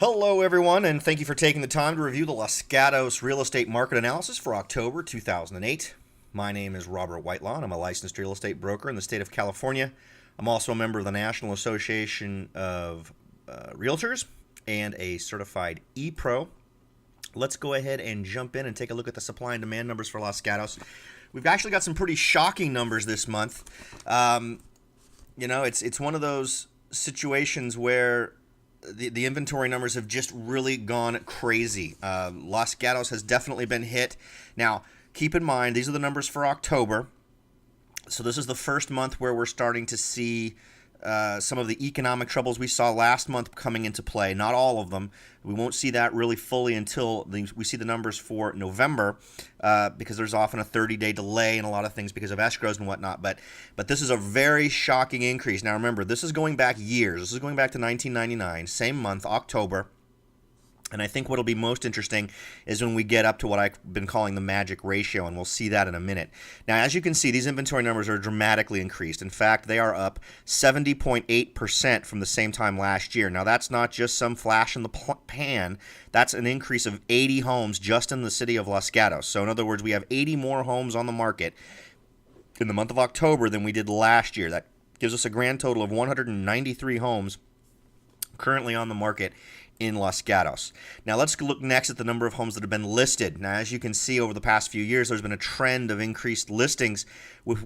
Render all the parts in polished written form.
Hello, everyone, and thank you for taking the time to review the Los Gatos real estate market analysis for October 2008. My name is Robert Whitelaw, and I'm a licensed real estate broker in the state of California. I'm also a member of the National Association of Realtors and a certified e-pro. Let's go ahead and jump in and take a look at the supply and demand numbers for Los Gatos. We've actually got some pretty shocking numbers this month. It's one of those situations where the inventory numbers have just really gone crazy. Los Gatos has definitely been hit. Now, keep in mind, these are the numbers for October. So this is the first month where we're starting to see some of the economic troubles we saw last month coming into play. Not all of them. We won't see that really fully until we see the numbers for November, because there's often a 30-day delay in a lot of things because of escrows and whatnot. But this is a very shocking increase. Now remember, this is going back years. This is going back to 1999, same month, October. And I think what will be most interesting is when we get up to what I've been calling the magic ratio, and we'll see that in a minute. Now, as you can see, these inventory numbers are dramatically increased. In fact, they are up 70.8% from the same time last year. Now, that's not just some flash in the pan. That's an increase of 80 homes just in the city of Los Gatos. So, in other words, we have 80 more homes on the market in the month of October than we did last year. That gives us a grand total of 193 homes currently on the market in Los Gatos. Now let's look next at the number of homes that have been listed. Now, as you can see, over the past few years, there's been a trend of increased listings,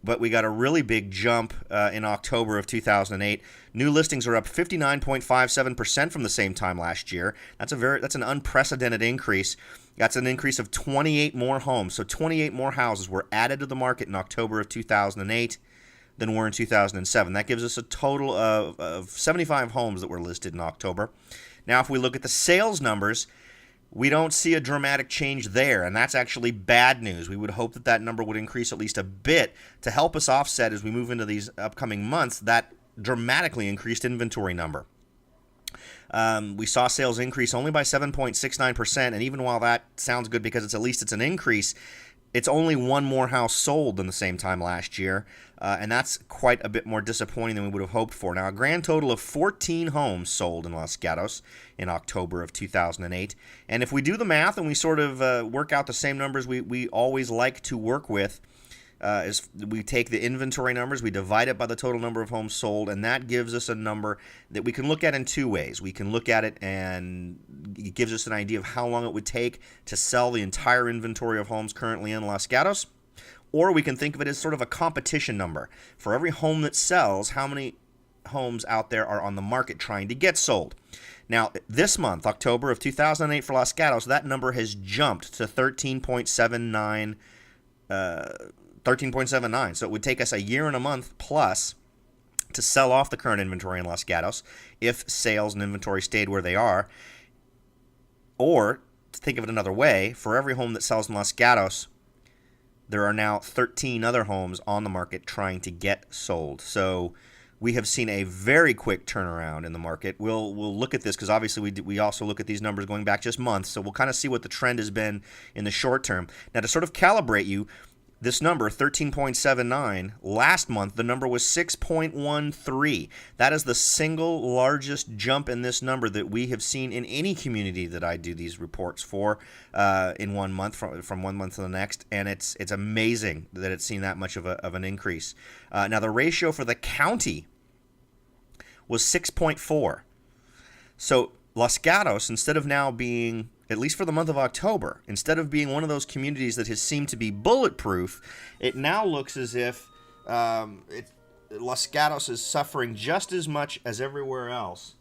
but we got a really big jump in October of 2008. New listings are up 59.57% from the same time last year. That's an unprecedented increase. That's an increase of 28 more homes. So 28 more houses were added to the market in October of 2008 than were in 2007. That gives us a total of 75 homes that were listed in October. Now, if we look at the sales numbers, we don't see a dramatic change there, and that's actually bad news. We would hope that that number would increase at least a bit to help us offset as we move into these upcoming months that dramatically increased inventory number. We saw sales increase only by 7.69%, and even while that sounds good because at least it's an increase, it's only one more house sold than the same time last year, and that's quite a bit more disappointing than we would have hoped for. Now, a grand total of 14 homes sold in Los Gatos in October of 2008, and if we do the math and we sort of work out the same numbers we always like to work with, is we take the inventory numbers, we divide it by the total number of homes sold, and that gives us a number that we can look at in two ways. We can look at it and it gives us an idea of how long it would take to sell the entire inventory of homes currently in Los Gatos, or we can think of it as sort of a competition number. For every home that sells, how many homes out there are on the market trying to get sold? Now, this month, October of 2008 for Los Gatos, that number has jumped to 13.79 13.79. So it would take us a year and a month plus to sell off the current inventory in Los Gatos if sales and inventory stayed where they are. Or, to think of it another way, for every home that sells in Los Gatos, there are now 13 other homes on the market trying to get sold. So we have seen a very quick turnaround in the market. We'll look at this because obviously we also look at these numbers going back just months. So we'll kind of see what the trend has been in the short term. Now, to sort of calibrate you, this number, 13.79, last month the number was 6.13. That is the single largest jump in this number that we have seen in any community that I do these reports for in 1 month, from 1 month to the next, and it's amazing that it's seen that much of an increase. Now, the ratio for the county was 6.4. So Los Gatos, instead of now being, at least for the month of October, instead of being one of those communities that has seemed to be bulletproof, it now looks as if Los Gatos is suffering just as much as everywhere else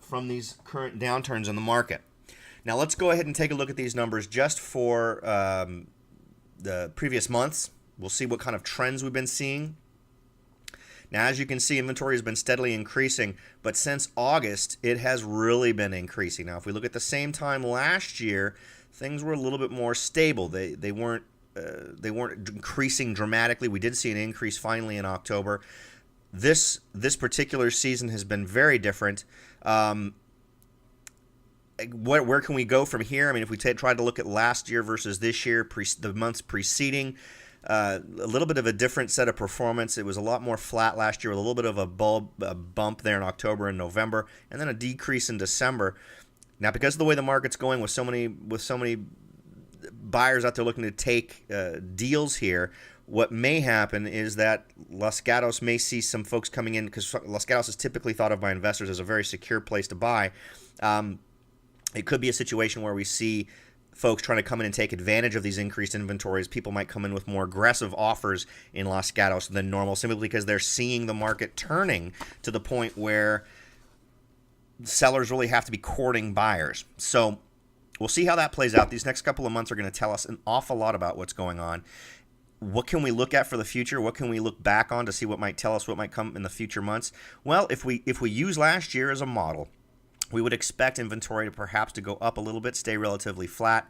from these current downturns in the market. Now, let's go ahead and take a look at these numbers just for the previous months. We'll see what kind of trends we've been seeing. Now, as you can see, inventory has been steadily increasing, but since August, it has really been increasing. Now, if we look at the same time last year, things were a little bit more stable. They weren't increasing dramatically. We did see an increase finally in October. This particular season has been very different. Where can we go from here? I mean, if we try to look at last year versus this year, the months preceding, a little bit of a different set of performance. It was a lot more flat last year with a little bit of a bump there in October and November, and then a decrease in December. Now, because of the way the market's going, with so many buyers out there looking to take deals here, what may happen is that Los Gatos may see some folks coming in, because Los Gatos is typically thought of by investors as a very secure place to buy. It could be a situation where we see folks trying to come in and take advantage of these increased inventories. People might come in with more aggressive offers in Los Gatos than normal, simply because they're seeing the market turning to the point where sellers really have to be courting buyers. So we'll see how that plays out. These next couple of months are going to tell us an awful lot about what's going on. What can we look at for the future? What can we look back on to see what might tell us what might come in the future months? Well, if we use last year as a model, we would expect inventory to perhaps to go up a little bit, stay relatively flat,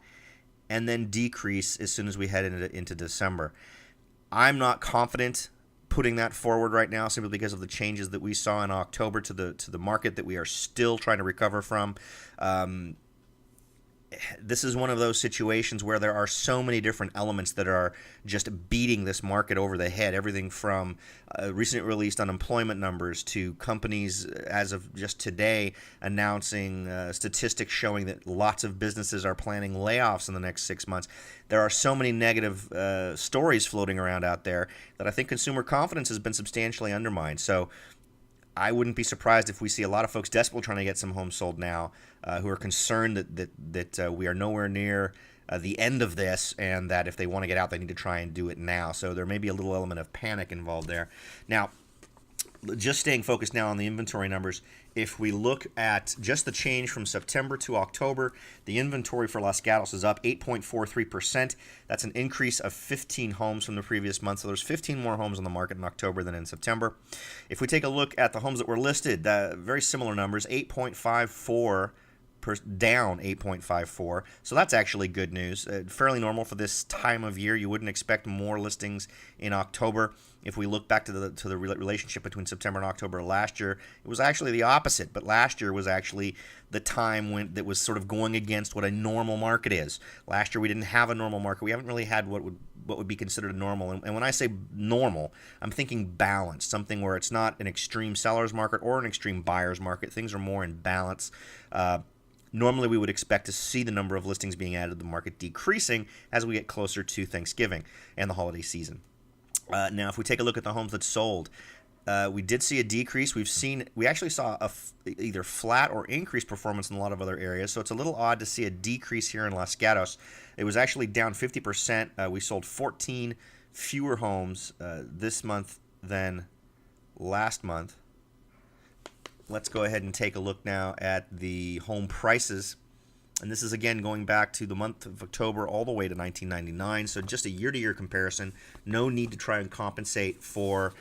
and then decrease as soon as we head into December. I'm not confident putting that forward right now, simply because of the changes that we saw in October to the market that we are still trying to recover from. This is one of those situations where there are so many different elements that are just beating this market over the head. Everything from recently released unemployment numbers to companies, as of just today, announcing statistics showing that lots of businesses are planning layoffs in the next 6 months. There are so many negative stories floating around out there that I think consumer confidence has been substantially undermined. So I wouldn't be surprised if we see a lot of folks desperately trying to get some homes sold now, who are concerned that we are nowhere near the end of this, and that if they want to get out, they need to try and do it now. So there may be a little element of panic involved there. Now, just staying focused now on the inventory numbers, if we look at just the change from September to October, the inventory for Los Gatos is up 8.43%. That's an increase of 15 homes from the previous month. So there's 15 more homes on the market in October than in September. If we take a look at the homes that were listed, very similar numbers, 8.54, down 8.54. So that's actually good news. Fairly normal for this time of year. You wouldn't expect more listings in October. If we look back to the relationship between September and October last year, it was actually the opposite. But last year was actually the time when that was sort of going against what a normal market is. Last year we didn't have a normal market. We haven't really had what would be considered a normal. And when I say normal, I'm thinking balanced, something where it's not an extreme seller's market or an extreme buyer's market. Things are more in balance. Normally, we would expect to see the number of listings being added to the market decreasing as we get closer to Thanksgiving and the holiday season. Now, if we take a look at the homes that sold, we did see a decrease. We actually saw either flat or increased performance in a lot of other areas. So it's a little odd to see a decrease here in Los Gatos. It was actually down 50%. We sold 14 fewer homes this month than last month. Let's go ahead and take a look now at the home prices. And this is, again, going back to the month of October all the way to 1999. So just a year-to-year comparison. No need to try and compensate for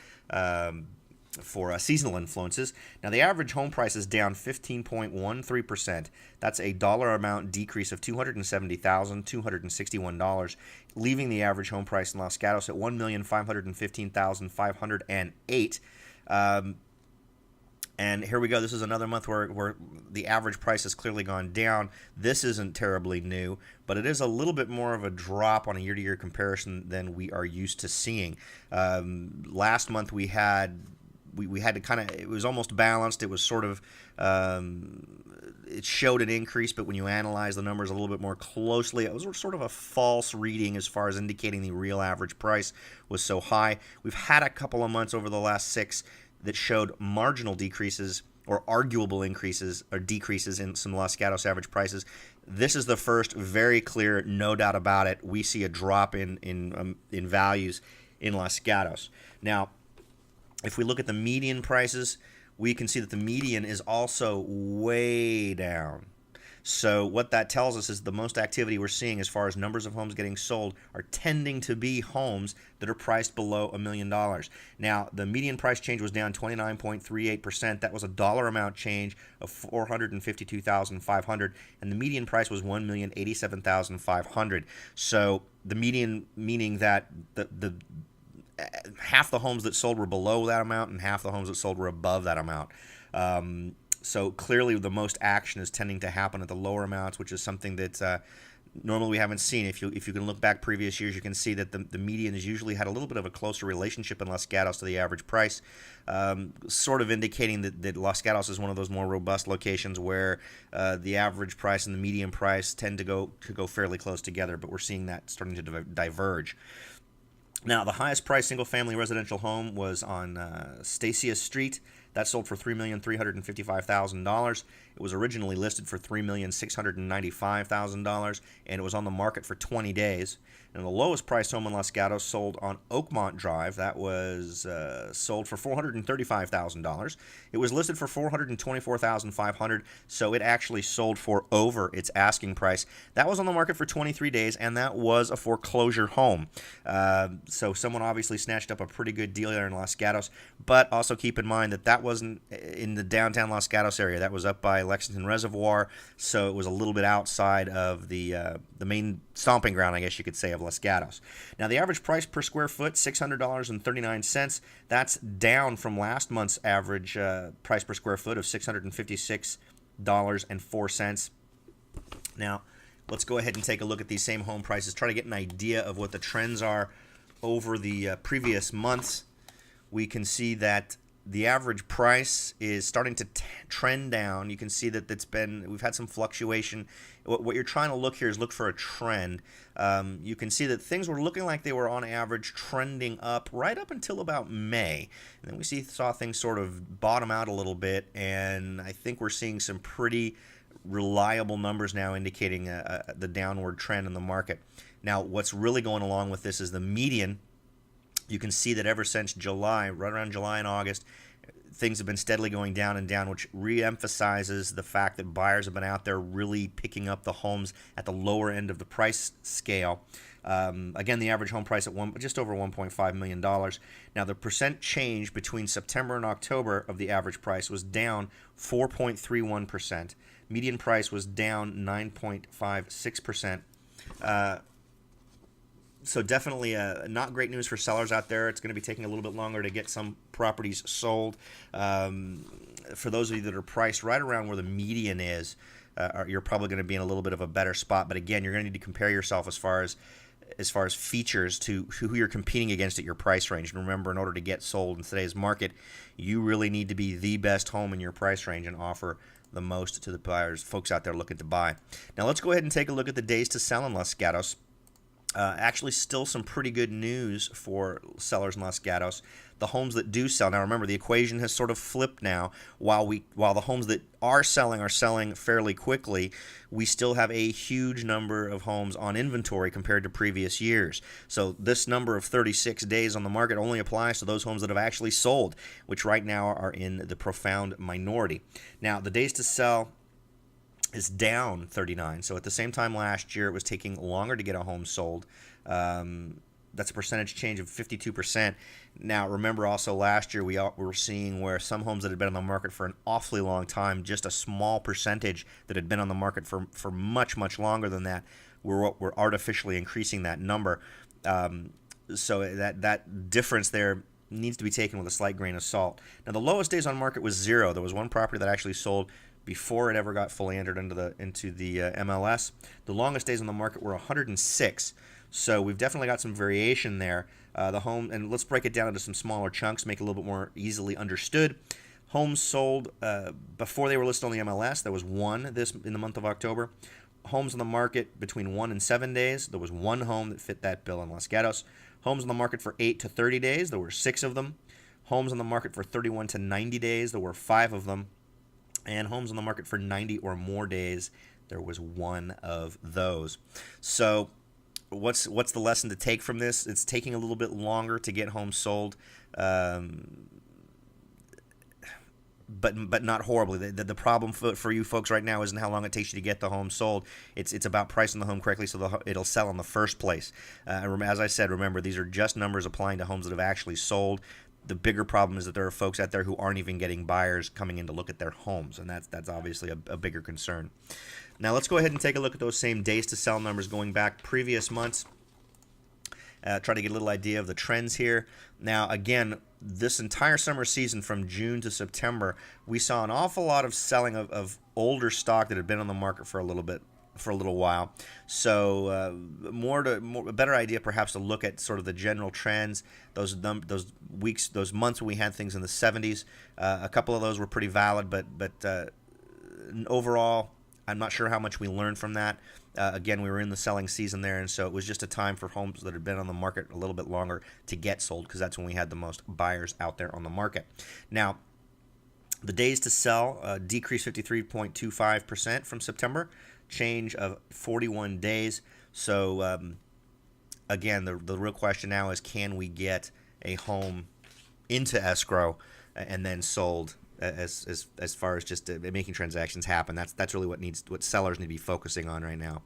seasonal influences. Now, the average home price is down 15.13%. That's a dollar amount decrease of $270,261, leaving the average home price in Los Gatos at $1,515,508. And here we go. This is another month where the average price has clearly gone down. This isn't terribly new, but it is a little bit more of a drop on a year-to-year comparison than we are used to seeing. Last month we had to kind of, it was almost balanced. It was sort of, it showed an increase, but when you analyze the numbers a little bit more closely, it was sort of a false reading as far as indicating the real average price was so high. We've had a couple of months over the last 6 that showed marginal decreases or arguable increases or decreases in some Los Gatos average prices. This is the first very clear, no doubt about it. We see a drop in values in Los Gatos. Now, if we look at the median prices, we can see that the median is also way down. So what that tells us is the most activity we're seeing as far as numbers of homes getting sold are tending to be homes that are priced below $1 million. Now, the median price change was down 29.38%. That was a dollar amount change of $452,500, and the median price was $1,087,500. So the median meaning that the half the homes that sold were below that amount and half the homes that sold were above that amount. So clearly the most action is tending to happen at the lower amounts, which is something that normally we haven't seen. If you can look back previous years, you can see that the median has usually had a little bit of a closer relationship in Los Gatos to the average price, sort of indicating that Los Gatos is one of those more robust locations where the average price and the median price tend to go fairly close together. But we're seeing that starting to diverge. Now, the highest priced single-family residential home was on Stacia Street. That sold for $3,355,000. It was originally listed for $3,695,000, and it was on the market for 20 days. And the lowest priced home in Los Gatos sold on Oakmont Drive. That was sold for $435,000. It was listed for $424,500, so it actually sold for over its asking price. That was on the market for 23 days, and that was a foreclosure home. So someone obviously snatched up a pretty good deal there in Los Gatos, but also keep in mind that that wasn't in the downtown Los Gatos area. That was up by Lexington Reservoir, so it was a little bit outside of the main stomping ground, I guess you could say, of Los Gatos. Now, the average price per square foot, $600.39. That's down from last month's average price per square foot of $656.04. Now, let's go ahead and take a look at these same home prices, try to get an idea of what the trends are over the previous months. We can see that the average price is starting to trend down. You can see that we've had some fluctuation. What you're trying to look here is look for a trend. You can see that things were looking like they were on average trending up right up until about May. And then we saw things sort of bottom out a little bit, and I think we're seeing some pretty reliable numbers now indicating the downward trend in the market. Now, what's really going along with this is the median. You can see that ever since July, right around July and August, things have been steadily going down and down, which re-emphasizes the fact that buyers have been out there really picking up the homes at the lower end of the price scale. Again, the average home price at just over $1.5 million. Now, the percent change between September and October of the average price was down 4.31%. Median price was down 9.56%. So definitely not great news for sellers out there. It's going to be taking a little bit longer to get some properties sold. For those of you that are priced right around where the median is, you're probably going to be in a little bit of a better spot. But again, you're going to need to compare yourself as far as features to who you're competing against at your price range. And remember, in order to get sold in today's market, you really need to be the best home in your price range and offer the most to the buyers, folks out there looking to buy. Now let's go ahead and take a look at the days to sell in Los Gatos. Actually, still some pretty good news for sellers in Los Gatos. The homes that do sell, now remember, the equation has sort of flipped now. While the homes that are selling fairly quickly, we still have a huge number of homes on inventory compared to previous years. So this number of 36 days on the market only applies to those homes that have actually sold, which right now are in the profound minority. Now, the days to sell is down 39. So at the same time last year, it was taking longer to get a home sold. That's a percentage change of 52%. Now, remember also last year we were seeing where some homes that had been on the market for an awfully long time, just a small percentage that had been on the market for much, much longer than that, we're artificially increasing that number. So that difference there needs to be taken with a slight grain of salt. Now, the lowest days on market was 0. There was one property that actually sold before it ever got fully entered into the MLS. The longest days on the market were 106. So we've definitely got some variation there. The home, and let's break it down into some smaller chunks, make it a little bit more easily understood. Homes sold before they were listed on the MLS, there was one in the month of October. Homes on the market between 1 and 7 days, there was one home that fit that bill in Los Gatos. Homes on the market for 8 to 30 days, there were 6 of them. Homes on the market for 31 to 90 days, there were 5 of them. And homes on the market for 90 or more days, there was one of those. So what's the lesson to take from this? It's taking a little bit longer to get homes sold, but not horribly. The problem for you folks right now isn't how long it takes you to get the home sold. It's about pricing the home correctly so it'll sell in the first place. As I said, remember, these are just numbers applying to homes that have actually sold. The bigger problem is that there are folks out there who aren't even getting buyers coming in to look at their homes, and that's obviously a bigger concern. Now let's go ahead and take a look at those same days to sell numbers going back previous months. Try to get a little idea of the trends here. Now again, this entire summer season from June to September, we saw an awful lot of selling of older stock that had been on the market for a little bit for a little while. So a better idea perhaps to look at sort of the general trends. Those weeks, those months when we had things in the 70s, a couple of those were pretty valid, but overall, I'm not sure how much we learned from that. Again, we were in the selling season there, and so it was just a time for homes that had been on the market a little bit longer to get sold, because that's when we had the most buyers out there on the market. Now, the days to sell decreased 53.25% from September, change of 41 days. So again, the real question now is, can we get a home into escrow and then sold as far as just making transactions happen? That's really what sellers need to be focusing on right now.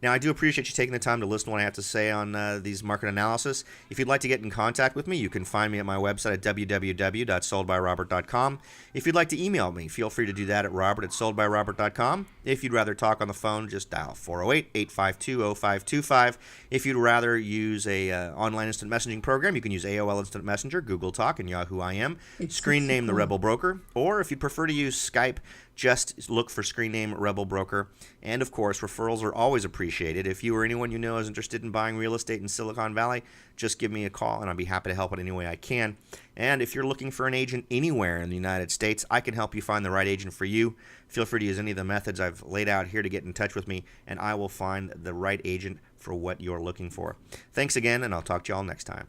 Now, I do appreciate you taking the time to listen to what I have to say on these market analysis. If you'd like to get in contact with me, you can find me at my website at www.soldbyrobert.com. If you'd like to email me, feel free to do that at robert@soldbyrobert.com. If you'd rather talk on the phone, just dial 408-852-0525. If you'd rather use a online instant messaging program, you can use AOL Instant Messenger, Google Talk, and Yahoo IM. Screen name The Rebel Broker. Or if you'd prefer to use Skype, just look for screen name Rebel Broker. And of course, referrals are always appreciated. If you or anyone you know is interested in buying real estate in Silicon Valley, just give me a call and I'll be happy to help in any way I can. And if you're looking for an agent anywhere in the United States, I can help you find the right agent for you. Feel free to use any of the methods I've laid out here to get in touch with me, and I will find the right agent for what you're looking for. Thanks again, and I'll talk to you all next time.